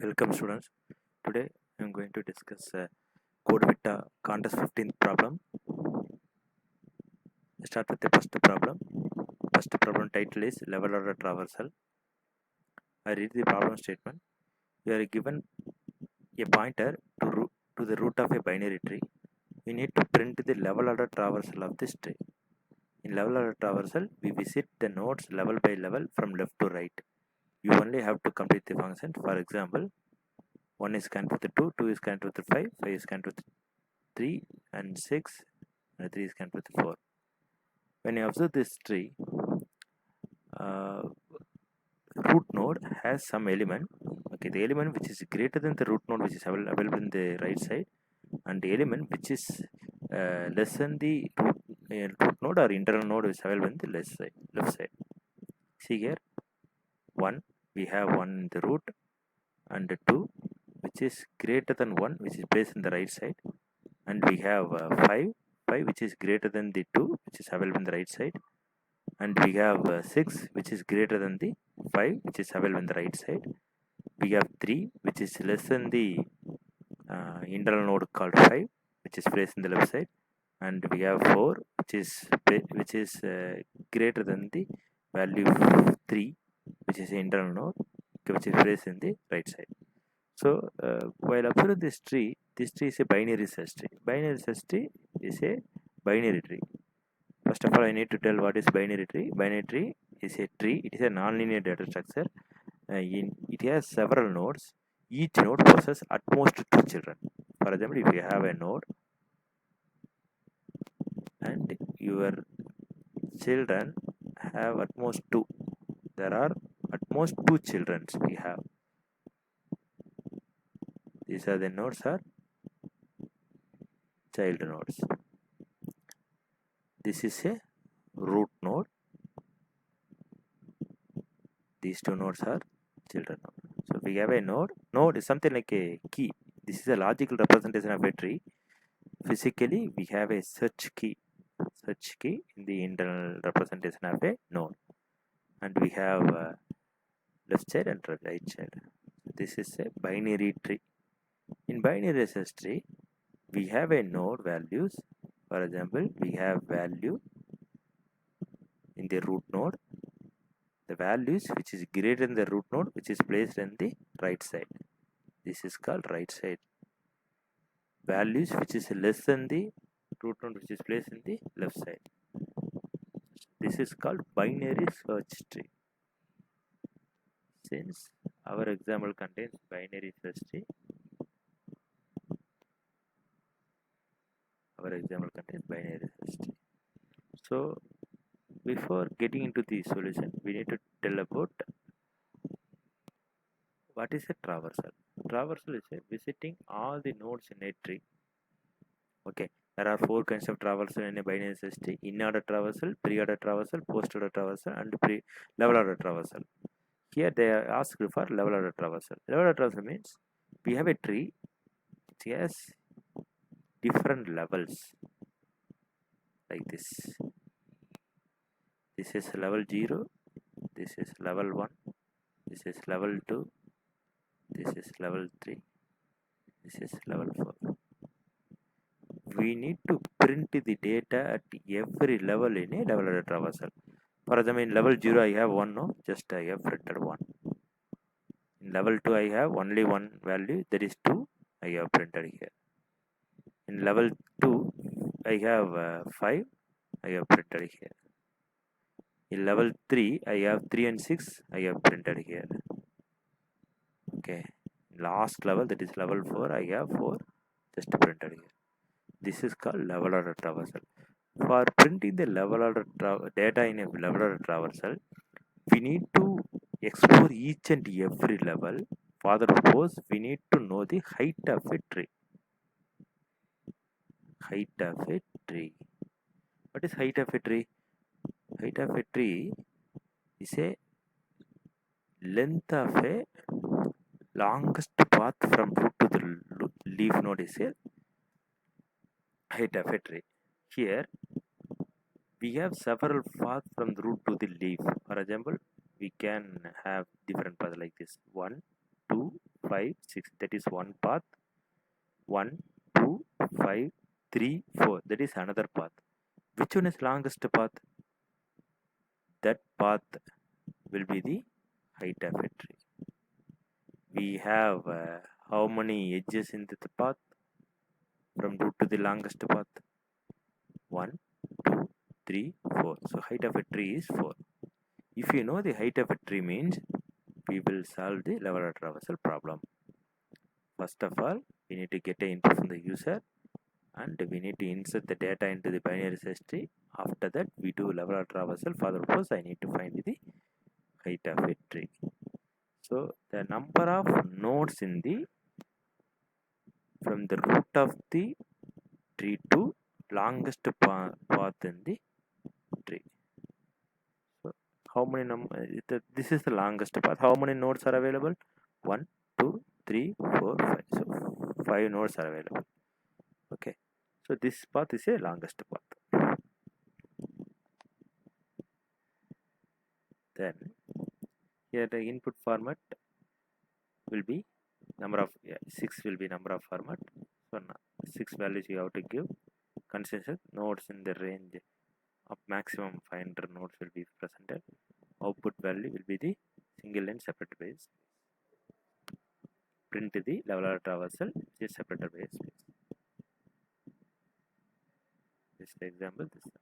Welcome students. Today I am going to discuss CodeVita contest 15th problem. Start with the first problem. First problem title is level order traversal. I read the problem statement. You are given a pointer to the root of a binary tree. You need to print the level order traversal of this tree. In level order traversal, we visit the nodes level by level from left to right. You only have to complete the function. For example, 1 is scanned with 2, 2 is scanned with 5, 5 is scanned with 3 and 6, and 3 is scanned with 4. When you observe this tree, uh, root node has some element. Okay, the element which is greater than the root node which is available in the right side, and the element which is less than the root node or internal node is available in the left side. See here, 1 we have 1 in the root, and 2 which is greater than 1 which is placed in the right side, and we have 5 which is greater than the 2 which is available in the right side, and we have 6 which is greater than the 5 which is available on the right side. We have 3 which is less than the internal node called 5 which is placed in the left side, and we have 4 which is greater than the value 3 which is the internal node which is placed in the right side. So while observing this tree is a binary search tree. Binary search tree is a binary tree. First of all, I need to tell what is binary tree. Binary tree is a tree. It is a nonlinear data structure. It has several nodes. Each node possesses at most 2 children. For example, if you have a node and your children have at most 2, there are at most 2 children we have. These are the nodes are child nodes. This is a root node. These 2 nodes are children node. So we have a node. Node is something like a key. This is a logical representation of a tree. Physically, we have a search key in the internal representation of a node, and we have left side and right side. This is a binary tree. In binary search tree, we have a node values. For example, we have value in the root node. The values which is greater than the root node which is placed in the right side. This is called right side. Values which is less than the root node which is placed in the left side. This is called binary search tree. Since our example contains binary search tree, so before getting into the solution, we need to tell about what is a traversal. Traversal is a visiting all the nodes in a tree. Okay, there are 4 kinds of traversal in a binary search tree: in-order traversal, pre-order traversal, post-order traversal, and level order traversal. Here they are asked for level order traversal. Level order traversal means we have a tree which has different levels like this. This is level 0, this is level 1, this is level 2, this is level 3, this is level 4. We need to print the data at every level in a level order traversal. For example, in level 0 I have 1, no, just I have printed 1. In level 2 I have only one value, that is 2, I have printed here. In level 2 I have 5, I have printed here. In level 3 I have 3 and 6, I have printed here. Okay, last level, that is level 4, I have 4 just printed here. This is called level order traversal. For printing the level order data in a level order traversal, we need to explore each and every level. For the purpose, we need to know the height of a tree. Height of a tree. What is height of a tree? Height of a tree is a length of a longest path from root to the leaf node is a height of a tree. Here we have several paths from the root to the leaf. For example, we can have different paths like this: 1, 2, 5, 6. That is one path. 1, 2, 5, 3, 4. That is another path. Which one is longest path? That path will be the height of a tree. We have how many edges in the path from root to the longest path? 1, 2, 3, 4. So height of a tree is 4. If you know the height of a tree means we will solve the level of traversal problem. First of all, we need to get an input from the user and we need to insert the data into the binary search tree. After that, we do level of traversal. For the purpose, I need to find the height of a tree. So the number of nodes in the from the root of the tree to longest path in the tree. So how many this is the longest path. How many nodes are available? 1, 2, 3, 4, 5. So 5 nodes are available. Okay. So this path is a longest path. Then here the input format will be number of 6 will be number of format. So 6 values you have to give. Consider nodes in the range of maximum 500 nodes will be presented. Output value will be the single line separated by space. Print the level of traversal which is separated by space. This example, this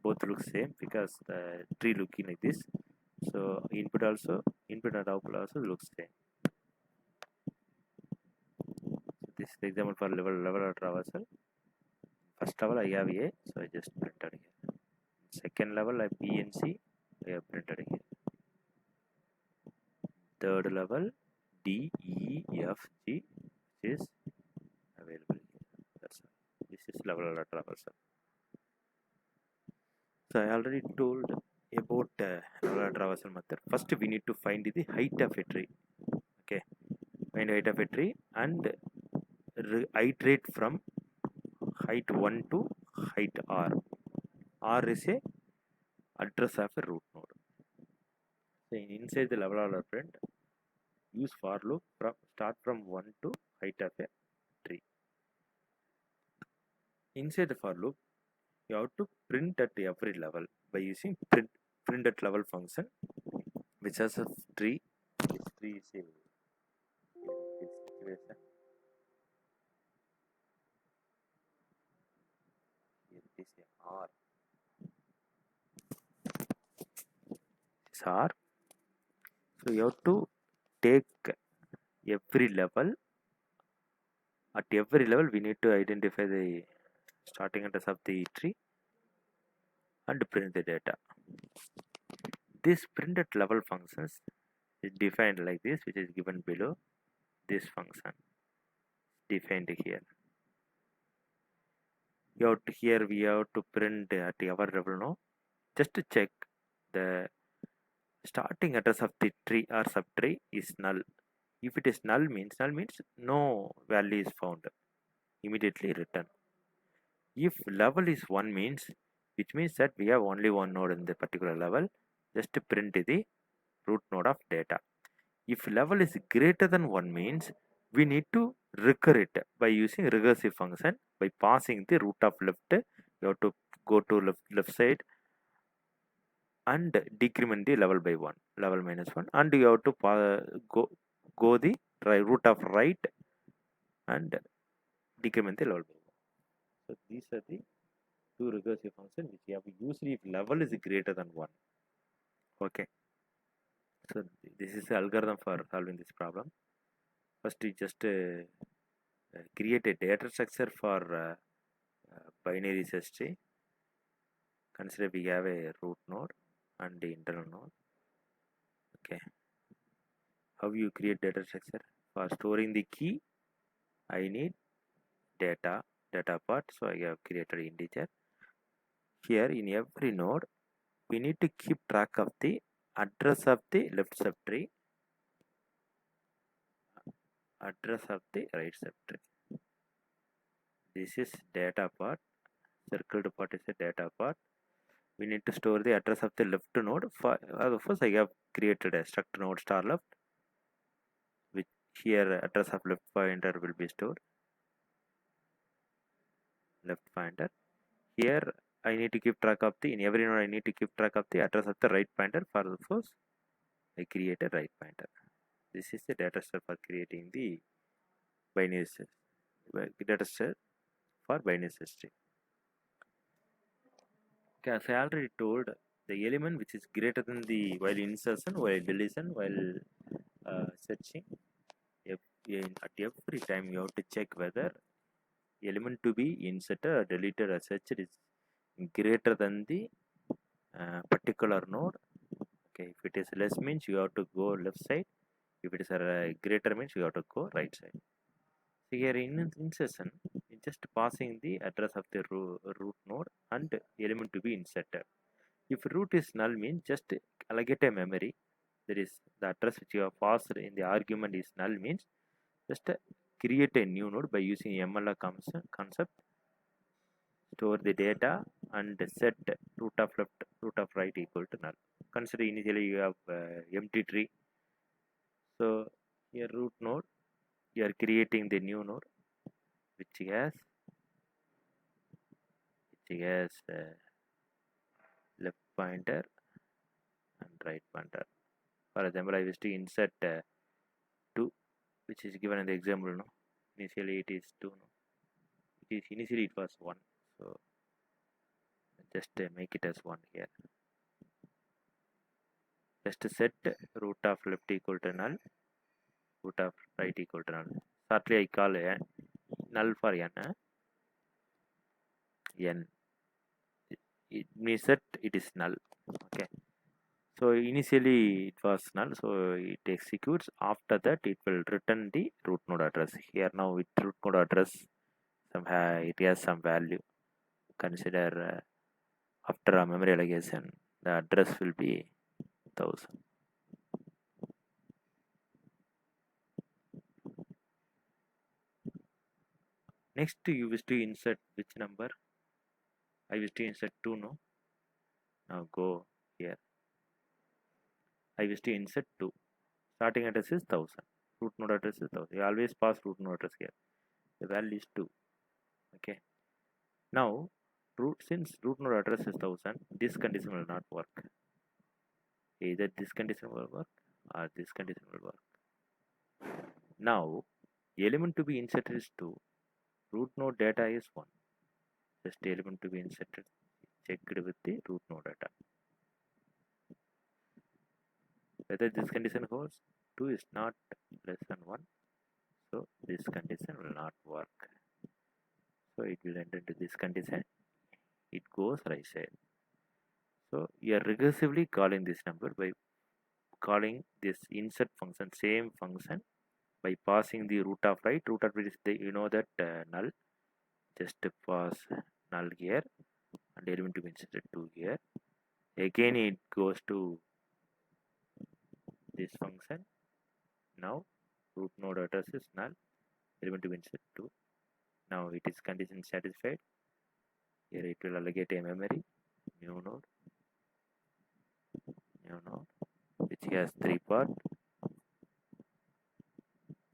both look same because the tree looking like this. So input and output also looks same. So this is the example for level of traversal. First level I have A, so I just printed here. Second level I have B and C, I have printed here. Third level D, E, F, G, which is available here. That's all. This is level of traversal. So I already told about level of traversal method. First we need to find the height of a tree. Okay, find height of a tree and iterate from height 1 to height R. R is a address of a root node. So inside the level of print, use for loop start from 1 to height of a tree. Inside the for loop, you have to print at every level by using print at level function, which has a tree. This tree is in this situation. Here is a R. This R. So you have to take every level. At every level, we need to identify the starting address of the tree and print the data. This printed level functions is defined like this, which is given below. This function defined here. Here we have to print at our level now. Just to check the starting address of the tree or subtree is null. If it is null means no value is found. Immediately return. If level is 1 means, which means that we have only one node in the particular level, just to print the root node of data. If level is greater than 1 means, we need to recur it by using recursive function by passing the root of left. You have to go to left side and decrement the level by 1, level minus 1, and you have to go the root of right and decrement the level by 1. So these are the two recursive functions which we have usually if level is greater than 1. Okay, so this is the algorithm for solving this problem. First we just create a data structure for binary search tree. Consider we have a root node and the internal node. Okay, how you create data structure? For storing the key, I need data part, so I have created integer. Here in every node, we need to keep track of the address of the left subtree, address of the right subtree. This is data part, circled part is the data part. We need to store the address of the left node. For first I have created a struct node star left, which Here address of left pointer will be stored, left pointer. Here I need to keep track of the, in every node I need to keep track of the address of the right pointer. For the first I create a right pointer. This is the data set for creating the binary data set for binary string. Okay, as I already told, the element which is greater than the while insertion, while deletion, while searching, at every time you have to check whether element to be inserted or deleted or searched is greater than the particular node. Okay, if it is less means you have to go left side. If it is greater means you have to go right side. So here in insertion, just passing the address of the root node and element to be inserted. If root is null means just allocate a memory. That is the address which you have passed in the argument is null means just create a new node by using MLA concept. Store the data and set root of left, root of right equal to null. Consider initially you have empty tree. So here root node, you are creating the new node which has left pointer and right pointer. For example, I wish to insert 2, which is given in the example. No, initially it is 2. No, it is initially it was 1. So just make it as 1 here. Just set root of left equal to null, root of right equal to null. Shortly I call null for n. N. It means that it is null. Okay. So initially it was null, so it executes. After that it will return the root node address. Here now with root node address, it has some value. Consider after a memory allocation, the address will be 1000. Next you wish to insert which number? I wish to insert 2. No. Now go here. I wish to insert 2. Starting address is 1000. Root node address is 1000. You always pass root node address here. The value is 2. Okay. Now since root node address is 1000, this condition will not work. Either this condition will work or this condition will work. Now element to be inserted is 2. Root node data is 1. Just element to be inserted checked with the root node data. Whether this condition holds, 2 is not less than 1. So this condition will not work. So it will enter into this condition. It goes right side. So you are recursively calling this number by calling this insert function, same function, by passing the root of right. Root of right is the, you know that null. Just pass null here and element to be inserted 2 here. Again it goes to this function. Now root node address is null, element to be inserted 2. Now it is condition satisfied. Here it will allocate a memory, new node, which has 3 parts.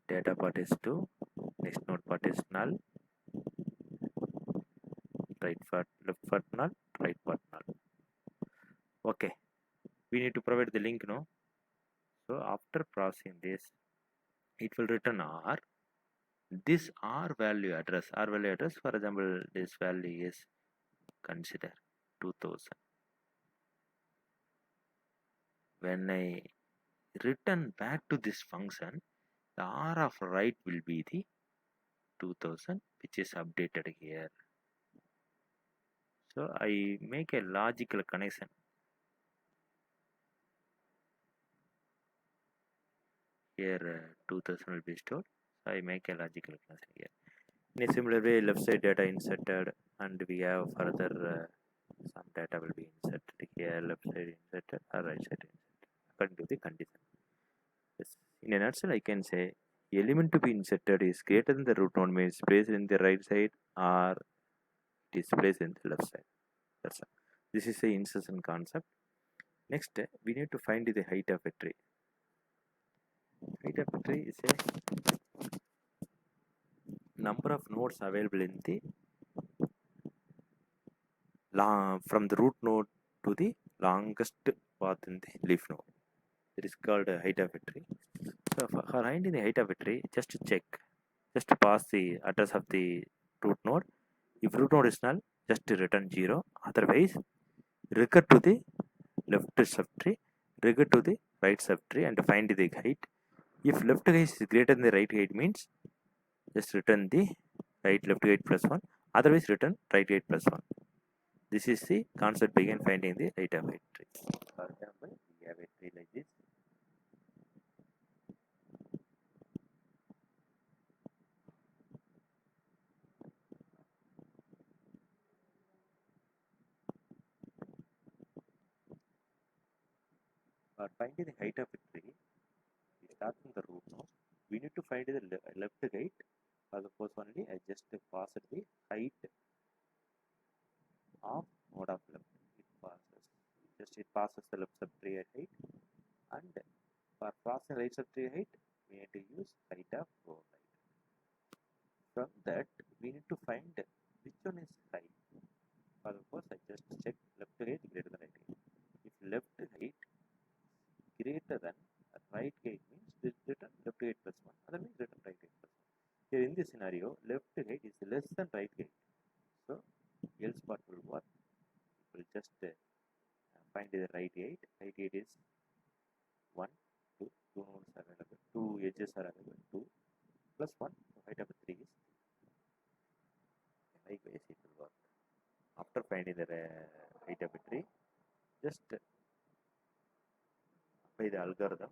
Data part is 2, next node part is null, left part null, right part null. Okay, we need to provide the link now. So after processing this, it will return R. This R value address, for example, this value is consider 2000. When I return back to this function, the R of right will be the 2000, which is updated here. So I make a logical connection. Here 2000 will be stored. So I make a logical connection here. In a similar way, left side data inserted, and we have further some data will be inserted here, left side inserted or right side inserted according to the condition. Yes. In a nutshell, I can say element to be inserted is greater than the root node means placed in the right side or it is placed in the left side. That's all. This is the insertion concept. Next, we need to find the height of a tree. height of a tree is a number of nodes available in the from the root node to the longest path in the leaf node. It is called height of a tree. So for finding the height of a tree, just check, just pass the address of the root node. If root node is null, just return 0. Otherwise, recur to the left subtree, recur to the right subtree and find the height. If left height is greater than the right height means just return the left height plus 1. Otherwise, return right height plus 1. This is the concept behind finding the height of a tree. For example, we have a tree like this. For finding the height of a tree, we start from the root node. We need to find the left height. For the first only, I just pass the height of node of left. It passes the left subtree height, and for passing right subtree height, we need to use height of row height. From that, we need to find which one is high. For the first, I just check left height greater than right height. If left height greater than right height means return left height plus 1. Other means return right height plus 1. Here in this scenario, left height is less than right height. So, else what will work? It will just find the right height. Right height is 1, 2, 2 nodes are available, 2 edges are available, 2 plus 1, so height of 3 is 3. Likewise, it will work. After finding the height of a tree, just apply the algorithm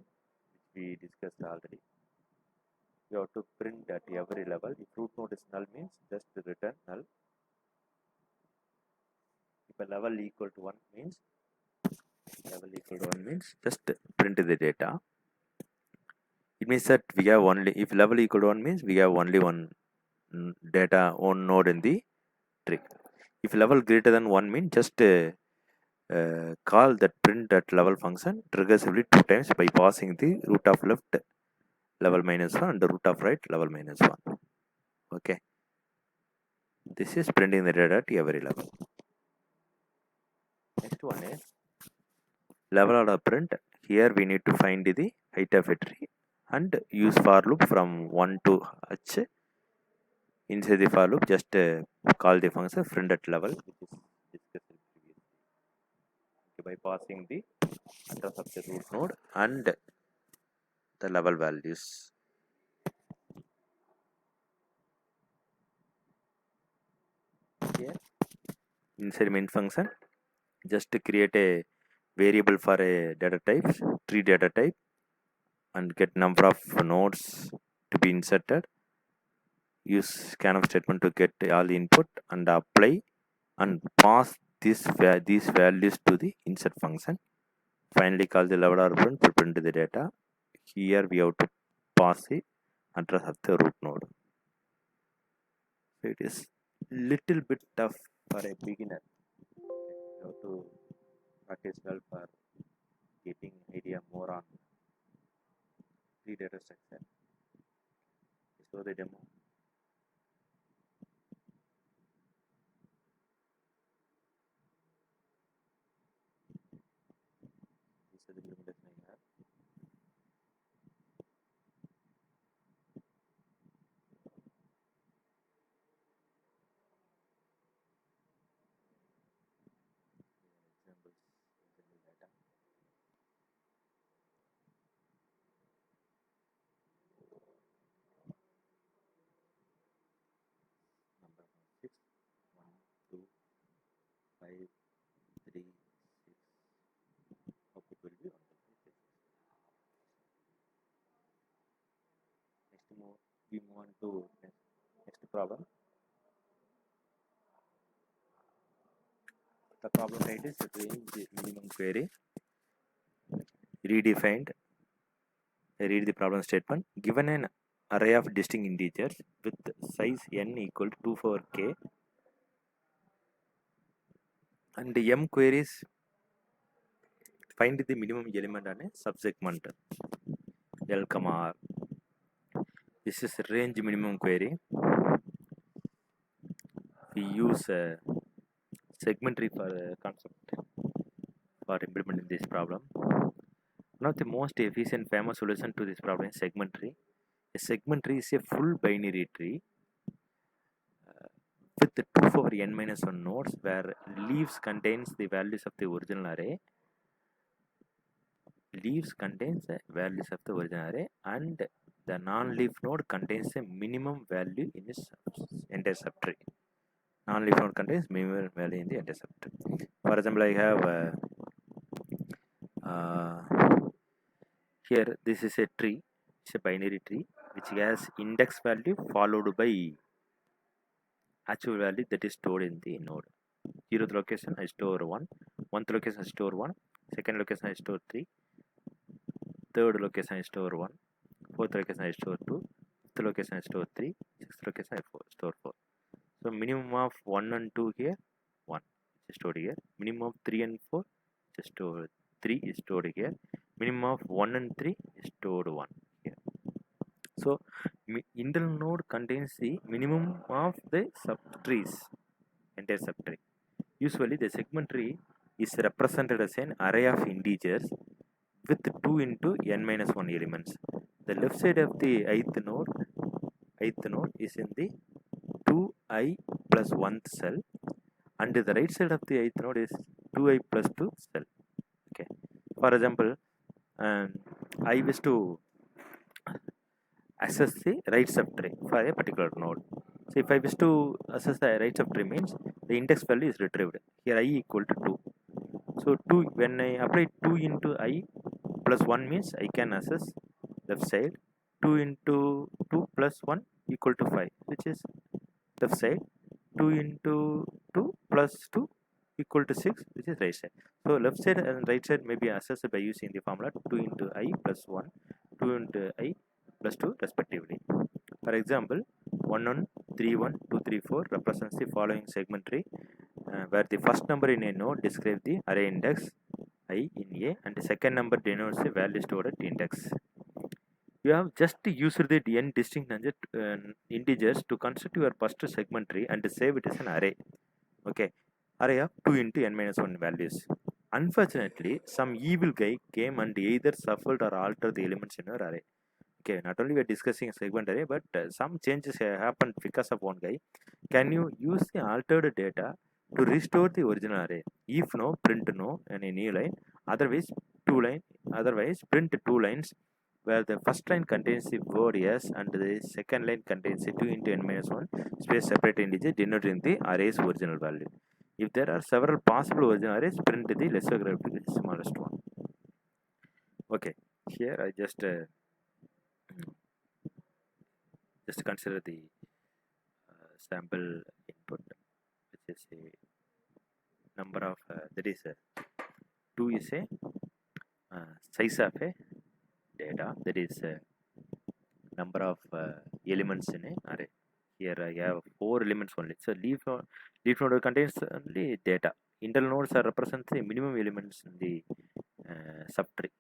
which we discussed already. You have to print at every level. If root node is null means just return null. If a level equal to 1 means just print the data. It means that we have only, if level equal to 1 means we have only one data, one node in the tree. If level greater than 1 means just call that print at level function recursively 2 times by passing the root of left level minus 1 and the root of right level minus 1. Okay, this is printing the data at every level. Next one is level order print. Here we need to find the height of a tree and use for loop from 1 to h. Inside the for loop, just call the function print at level, which is discussed previously. Okay, by passing the address of the root node and the level values. Here, inside main function, just create a variable for a data type, tree data type, and get number of nodes to be inserted. Use scanf statement to get all the input and apply and pass these values to the insert function. Finally, call the level order print to print the data. Here we have to pass the address of the root node. So it is little bit tough for a beginner. You have to practice well for getting idea more on tree data structure. So the demo. These are the limitations I have. Examples in the data. Number of 6, 1, 2, 5, 3, 6. Output will be 1, 2, 3, 6. Next we move on to next problem. The problem title is range minimum query. Redefined. I read the problem statement. Given an array of distinct integers with size n equal to 2 power k and m queries, find the minimum element on a subsegment. L comma R. This is range minimum query. We use segmentary for concept for implementing this problem. One of the most efficient famous solution to this problem is segmentary. A segmentary is a full binary tree with the 2 power n minus 1 nodes where leaves contains the values of the original array. Leaves contains the values of the original array and the non-leaf node contains a minimum value in its entire subtree. Non-leaf node contains minimum value in the entire subtree. For example, I have here this is a tree. It's a binary tree which has index value followed by actual value that is stored in the node. 0th location I store 1, 1th location I store 1, 2nd location I store 3, 3rd location I store 1, 4th location I store 2, 5th location I store 3, 6th location I store 4. So minimum of 1 and 2 here, 1 is stored here. Minimum of 3 and 4 is stored, 3 is stored here. Minimum of 1 and 3 is stored 1 here. So internal node contains the minimum of the subtrees, entire subtree. Usually the segmentary is represented as an array of integers with 2 into n minus 1 elements. The left side of the ith node is in the 2i plus 1 cell and the right side of the ith node is 2i plus 2 cell. Okay. For example, I wish to access the right subtree for a particular node. So if I wish to access the right subtree means the index value is retrieved. Here I equal to 2. So 2, when I apply 2 into I plus 1 means I can access left side. 2 into 2 plus 1 equal to 5, which is left side. 2 into 2 plus 2 equal to 6, which is right side. So left side and right side may be accessed by using the formula 2 into I plus 1, 2 into I plus 2 respectively. For example, 1 1 3 1 2 3 4 represents the following segmentary where the first number in a node describes the array index I in A and the second number denotes the value stored at index. You have just used the n distinct integers to construct your first segmentary and save it as an array. Okay, array of 2 into n minus 1 values. Unfortunately, some evil guy came and either shuffled or altered the elements in your array. Okay, not only we are discussing a segment array, but some changes happened because of one guy. Can you use the altered data to restore the original array? If no, print no and a new line. Otherwise, print 2 lines where the first line contains the word yes and the second line contains the 2 into n minus 1 space separate integer denoting the array's original value. If there are several possible original arrays, print the lessogrammatically smallest one. Okay, here I just consider the sample input, which is a number of that is 2 is a size of a data, that is number of elements in a array. Here I have 4 elements only. So leaf node contains only data. Internal nodes are represent the minimum elements in the subtree.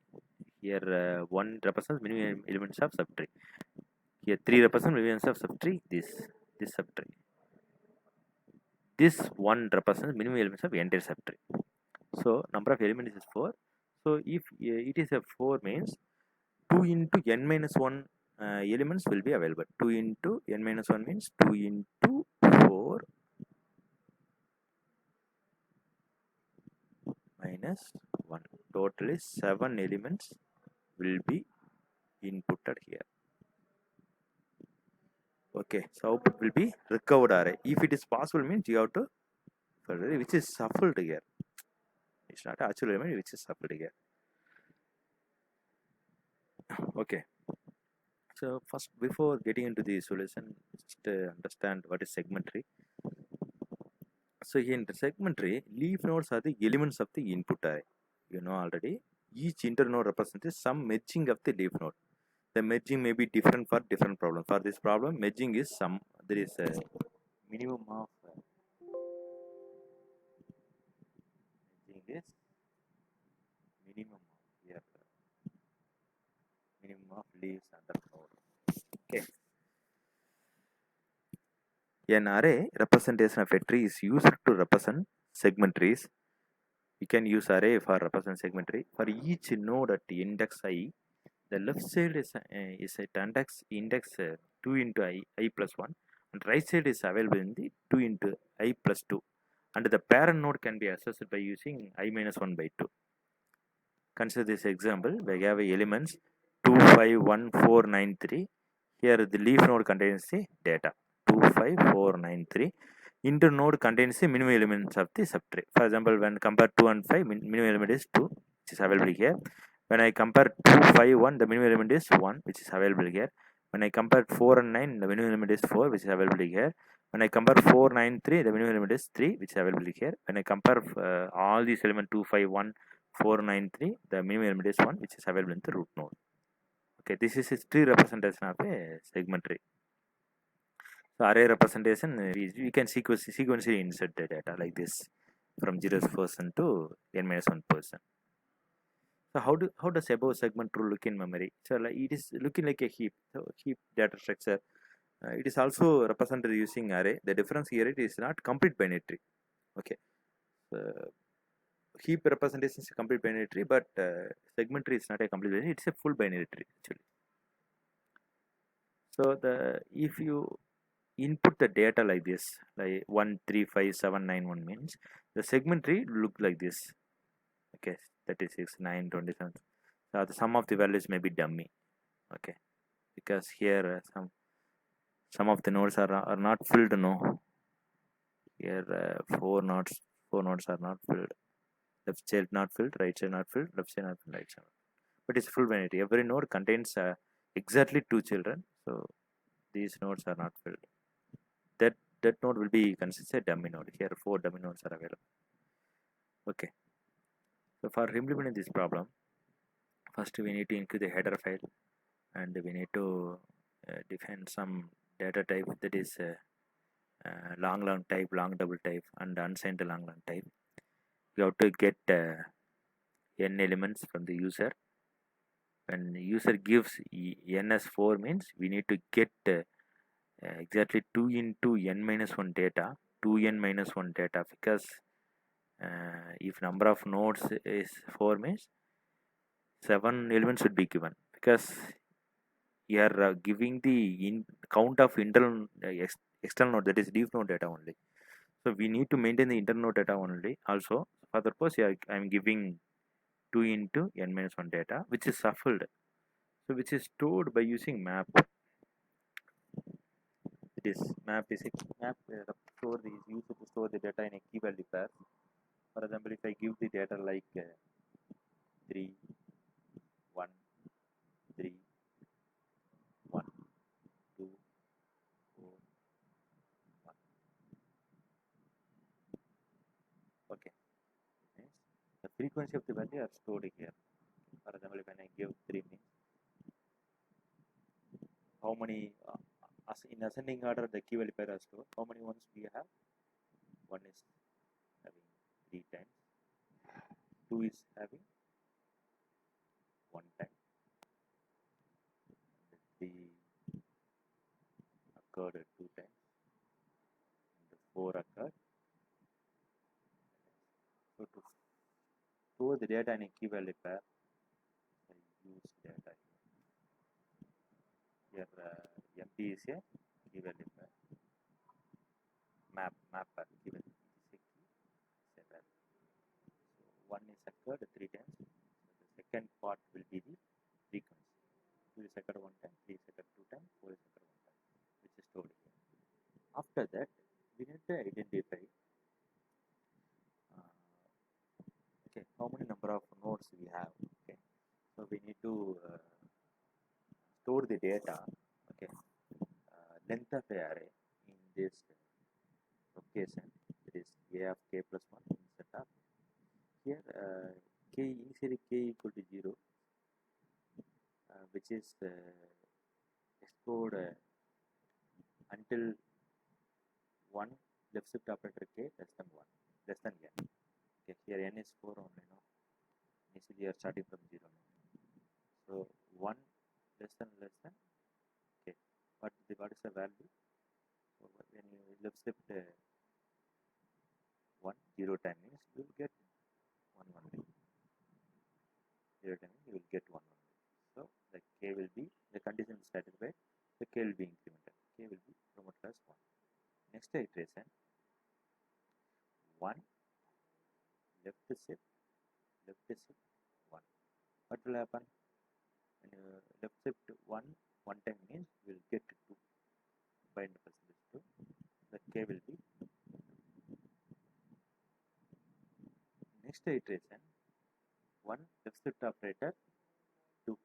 Here 1 represents minimum elements of subtree. Here 3 represents minimum elements of subtree. This subtree. This 1 represents minimum elements of entire subtree. So number of elements is 4. So if it is a 4 means 2 into n minus 1 elements will be available. 2 into n minus 1 means 2 into 4 minus 1. Total is 7 elements will be inputted here. Okay, so output will be recovered array. If it is possible means you have to, which is shuffled here. It's not actual element which is shuffled here. Okay. So first, before getting into the solution, just understand what is segmentary. So here in the segmentary, leaf nodes are the elements of the input array. You know already. Each internode represents some merging of the leaf node. The merging may be different for different problems. For this problem, merging is some. There is a minimum of merging is minimum here. minimum of leaves under node. Okay. An array representation of a tree is used to represent segment trees. You can use array for represent segment tree. For each node at index I, the left side is at index 2 into I plus 1, and right side is available in the 2 into I plus 2, and the parent node can be accessed by using I minus 1 by 2. Consider this example. We have elements 2, 5, 1, 4, 9, 3. Here the leaf node contains the data 2, 5, 4, 9, 3. Inter node contains the minimum elements of the subtree. For example, when compare 2 and 5, minimum element is 2, which is available here. When I compare 2, 5, 1, the minimum element is 1, which is available here. When I compare 4 and 9, the minimum element is 4, which is available here. When I compare 4, 9, 3, the minimum element is 3, which is available here. When I compare all these elements 2, 5, 1, 4, 9, 3, the minimum element is 1, which is available in the root node. Okay, this is a tree representation of a segment tree. So array representation, we can sequentially insert the data like this from 0% to n-1%. So how does above segment rule look in memory? So like it is looking like a heap. So heap data structure. It is also represented using array. The difference here, it is not complete binary tree. Okay. Heap representation is a complete binary tree, but segment tree is not a complete binary. It's a full binary tree actually. So if you input the data like this, like 135791 means the segment tree look like this. Okay, 36, 9, 27. So the sum of the values may be dummy. Okay, because here some of the nodes are not filled. No, here four nodes are not filled. Left side not filled, right side not filled, left side not filled, right side not filled. But it's full binary. Every node contains exactly 2 children. So these nodes are not filled. That node will be considered a dummy node. Here 4 dummy nodes are available. Okay. So for implementing this problem, first we need to include the header file, and we need to define some data type, that is long type, long double type, and unsigned long type. We have to get n elements from the user. When the user gives n as 4 means we need to get exactly 2 into n minus 1 data, 2n minus 1 data, because if number of nodes is 4 means 7 elements should be given, because you are giving the count of internal external node, that is leaf node data only. So we need to maintain the internal node data only. Also for the purpose, I am giving 2 into n minus 1 data, which is shuffled, so which is stored by using map. It is map is used to store the data in a key value pair. For example, if I give the data like 3, 1, 3, 1, 2, 4, 1. Okay. Yes. The frequency of the value are stored here. For example, when I give 3 means how many in ascending order the key value pair are stored. How many ones we have? 1 is having 3 times, 2 is having 1 time, 3 occurred 2 times, and 4 occurred. So to store the data in a key value pair, I use data here. MP is a key value pair. Mapper key value is a key. So 1 is occurred 3 times. So the second part will be the frequency. 2 is occurred 1 time, 3 is occurred 2 times, 4 is occurred 1 time, which is stored here. After that, we need to identify okay, how many number of nodes we have. Okay, so we need to store the data. Okay, length of the array in this location, that is a of k plus 1 insert of here k initially k equal to 0, which is stored until 1 left shift operator k less than 1 less than n. Okay, here n is 4 only, no, initially you are starting from 0 now. So 1 less than. Okay, what is the value? So when you left shift 1 0 time means you will get 1 only. 0 time means you will get 1 only. So the k will be, the condition is satisfied, the k will be incremented. K will be promoted as 1. Next iteration, 1 left shift 1. What will happen? When you left shift 1 time means you will get 2 by percentage 2. The k will be. Next iteration, 1 left shift operator 2.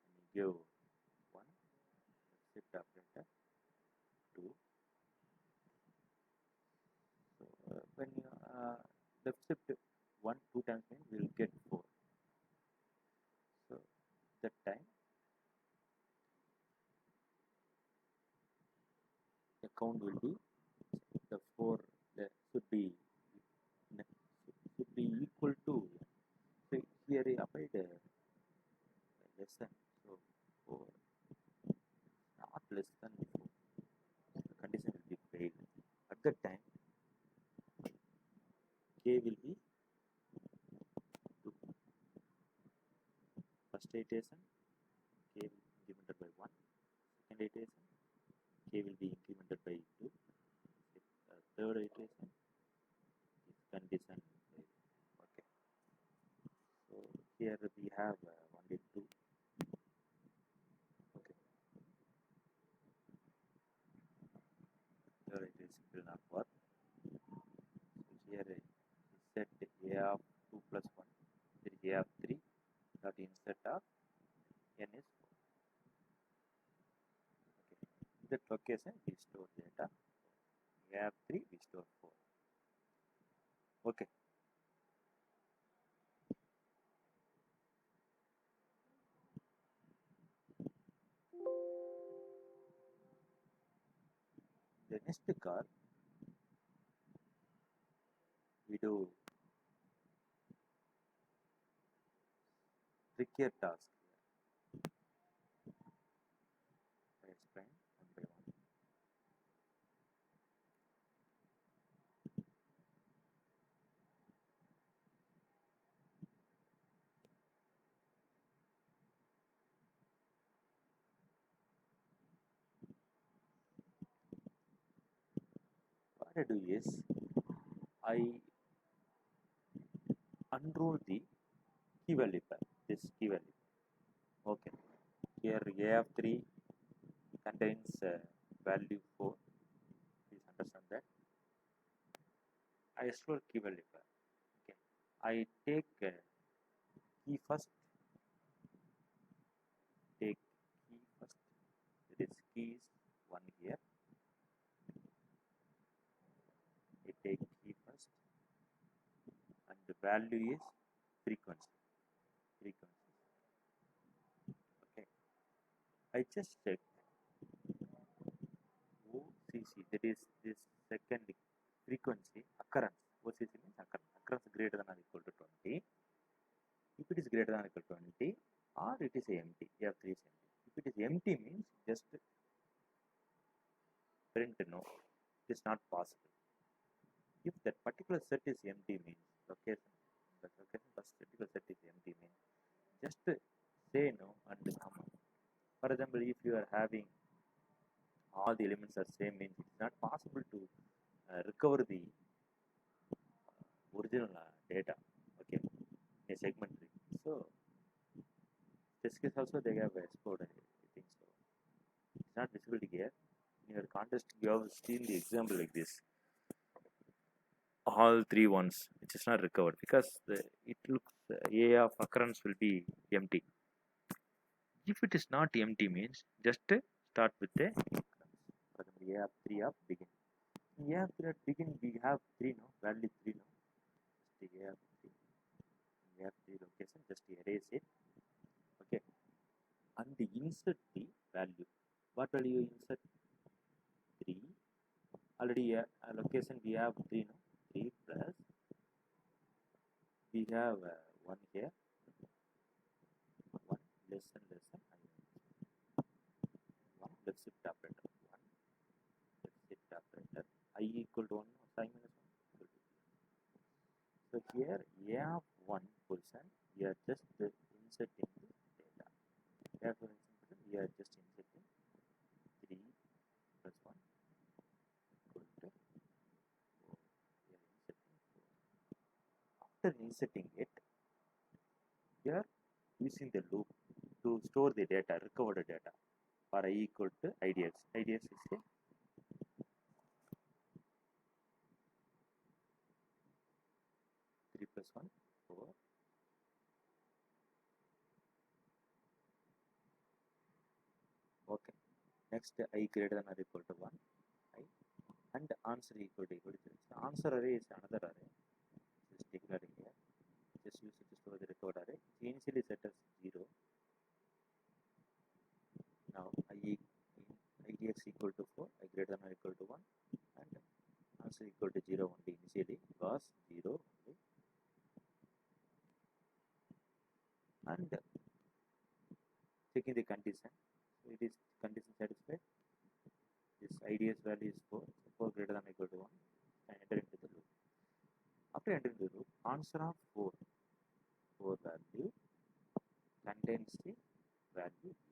And you give 1 left shift operator 2. So when you left shift 1 2 times means we will get 4. So that time the count will be the 4 should be equal to, so here I applied less than, so 4 not less than 4, the condition will be failed. At that time k will be 2. First iteration k will be incremented by 1. Second iteration k will be incremented by 2. Third iteration is condition failed. Okay, so here we have only 2. Okay, third iteration will not work. So here is set a of 2 plus 1, there is a of 3, dot insert of n is 4. Okay, in that location we store data. A of 3 we store 4. Okay, the next call we do trickier task. I explain one by one. What I do is I unroll the key value pair, this key value. Okay, here a of 3 contains value 4. Please understand that. I store key value pair. Okay, I take key first. Take key first. That is key is 1 here. I take key first, and the value is frequency. Okay, I just check OCC, that is this second frequency occurrence. OCC means occurrence greater than or equal to 20. If it is greater than or equal to 20, or it is empty, F3 is empty. If it is empty means just print no, it is not possible. If that particular set is empty means location, first particular set is empty means just say no and come. For example, if you are having all the elements are same means it is not possible to recover the original data, okay, in a segment tree. So this case also they have explored, I think so. It's not visible here. In your contest, you have seen the example like this. All 3 ones, which is not recovered because it looks A of occurrence will be empty. If it is not empty means just start with the for example, A of 3 of begin. In A of 3 at begin we have 3 no, value 3 no. Just A of 3. In A of 3 location, just erase it. Okay, and insert the value. What will you insert? 3. Already location we have 3 no, 3 plus we have 1 here, 1 less than I. the shift operator 1, the shift operator I equal to 1, I minus 1 equal to 0. So here a of 1 position, we are just inserting the data. A of 1 position, we are just inserting 3 plus 1 equal to 4. We are inserting 4. After inserting it, we are using the loop to store the data, recovered data for I equal to IDX. IDX is a 3 plus 1, 4. Okay. Next, I greater than or equal to 1, I, and answer equal to 3. So answer array is another array. This is declared here. Just use it to store the recovered array. Initially set as 0. Now IDX equal to 4, I greater than or equal to 1, and answer equal to 0 only. Initially was 0 only, and checking the condition. So it is condition satisfied. This IDS value is 4, so 4 greater than or equal to 1, and enter into the loop. After entering the loop, answer of 4 value contains the value A.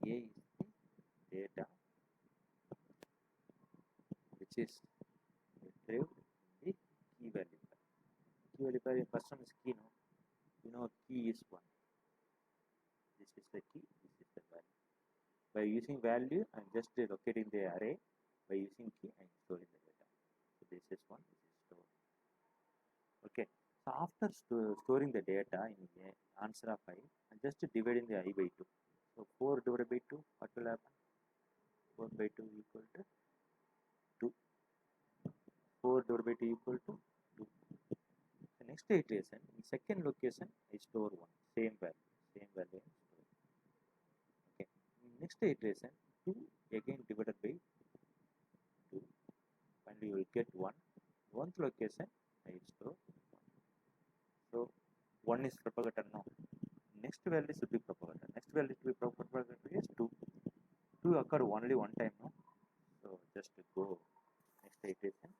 A is the data which is retrieved in the key value pair. Key value pair, first one is key, no? You know key is 1. This is the key, this is the value. By using value, I am just locating the array. By using key, I am storing the data. So this is 1, this is stored. Okay. So after storing the data in the answer of I am just dividing the I by 2. So 4 divided by 2, what will happen? 4 by 2 equal to 2. 4 divided by 2 equal to 2. The next iteration, in second location, I store 1. Same value I store. Okay. Next iteration, 2 again divided by 2. Finally, you will get 1. 1th location, I store 1. So 1 is propagator now. Next value should be propagator. Next value should be propagator is 2. 2 occurred only one time now. So just go next iteration.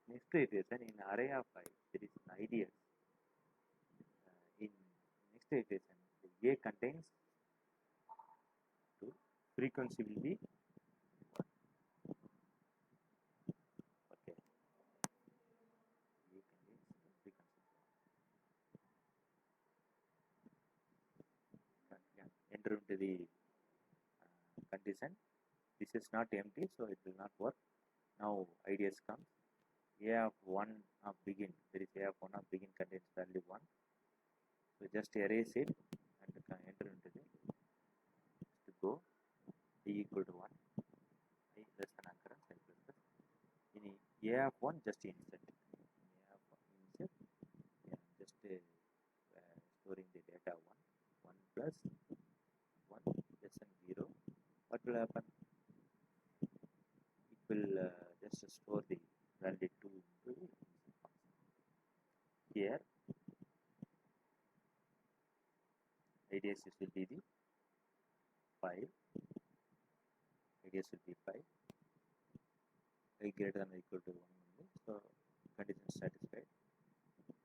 Next iteration, in array of I, there is an IDX. In next iteration, the A contains 2. Frequency will be 1. Okay. A contains frequency 1. Enter into the condition. This is not empty, so it will not work. Now IDS comes. A of 1 of begin, there is A of 1 of begin contains value 1. So just erase it and enter into the to go D equal to 1, I less than occurrence, I plus plus. In A of 1, just insert. In A of 1, insert. Yeah, just storing the data 1. 1 plus 1 less than 0. What will happen? It will just store the value 2 into the here. IDS will be the 5. IDS will be 5. I greater than or equal to 1 only. So condition satisfied. Okay.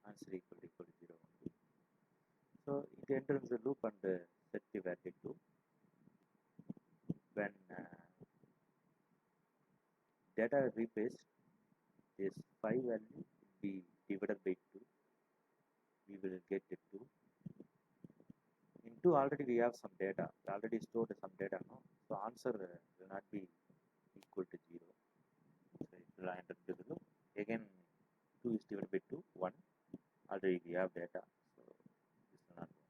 Answer equal to 0 only. So it enters the loop and set the value 2. When data replaced, this 5 value will be divided by 2. We will get the 2. In 2 already we have some data. We already stored some data now. So answer will not be equal to 0. So it will enter into the loop. Again 2 is divided by 2, 1. Already we have data. So this will not work.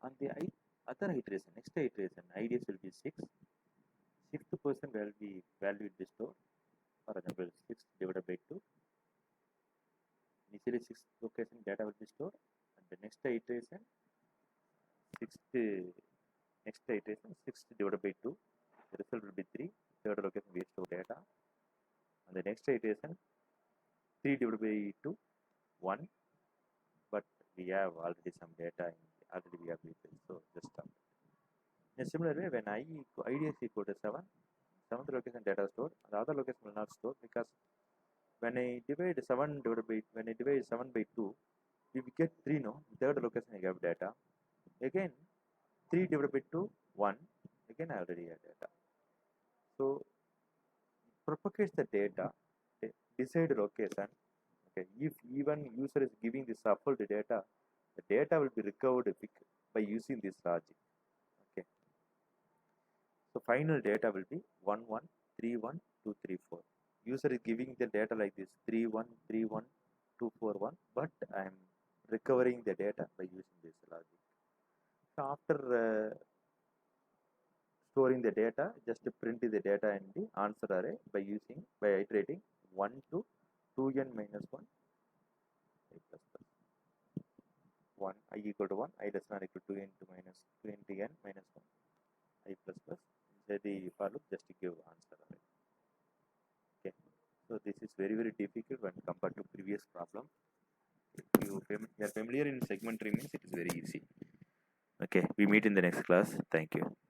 On the other iteration, next iteration, IDS will be 6. 6th person value will be stored. For example, 6 divided by 2. Initially 6th location data will be stored. And the next iteration, 6th divided by 2. The result will be 3. Third location we store data. And the next iteration, 3 divided by 2, 1. But we have already some data. Already we have replaced. So just stop. In a similar way, when id is equal to 7, seventh location data stored, the other location will not store, because when I divide 7 by 2, we will get 3, no? Third location I have data. Again, 3 divided by 2, 1. Again, I already have data. So, it propagates the data, decide location. Okay, if even user is giving the shuffled data, the data will be recovered by using this logic. Okay. So final data will be 1 1 3 1 2 3 4. User is giving the data like this 3 1 3 1 2 4 1, but I am recovering the data by using this logic. So after storing the data, just print the data in the answer array by iterating 1 to 2n minus 1 I plus plus 1 I equal to 1 I less than or equal to 2 into minus 2 into n minus 1 I plus plus. Inside the for loop, just give answer array. Okay, so this is very difficult when compared to previous problem. If you are familiar in segmentary means, it is very easy. Okay, we meet in the next class. Thank you.